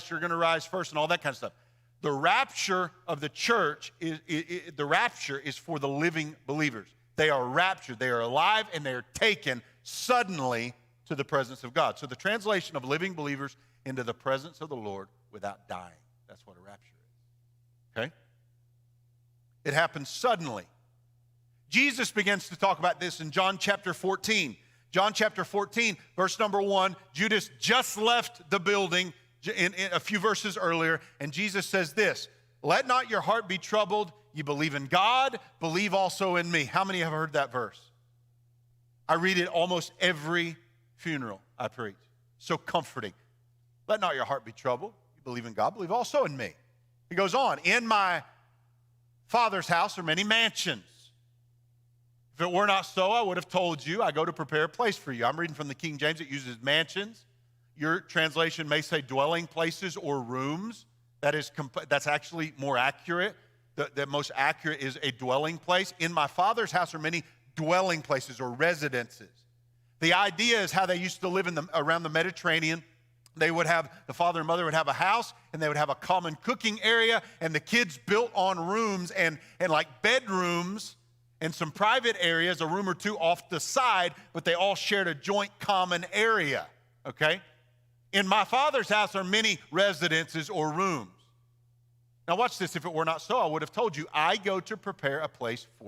you're going to rise first and all that kind of stuff. The rapture of the church, the rapture is for the living believers. They are raptured. They are alive, and they are taken suddenly to the presence of God. So the translation of living believers into the presence of the Lord without dying. That's what a rapture is. Okay? It happens suddenly. Jesus begins to talk about this in John chapter 14. John chapter 14, verse number 1, Judas just left the building in a few verses earlier, and Jesus says this, "Let not your heart be troubled. You believe in God, believe also in me." How many have heard that verse? I read it almost every funeral I preach. So comforting. Let not your heart be troubled. You believe in God, believe also in me. He goes on, "In my Father's house are many mansions. If it were not so, I would have told you, I go to prepare a place for you." I'm reading from the King James. It uses mansions. Your translation may say dwelling places or rooms. That's actually more accurate. The most accurate is a dwelling place. In my Father's house are many dwelling places or residences. The idea is how they used to live around the Mediterranean. They would have, the father and mother would have a house, and they would have a common cooking area, and the kids built on rooms and like bedrooms and some private areas, a room or two off the side, but they all shared a joint common area, okay? In my Father's house are many residences or rooms. Now watch this. If it were not so, I would have told you, I go to prepare a place for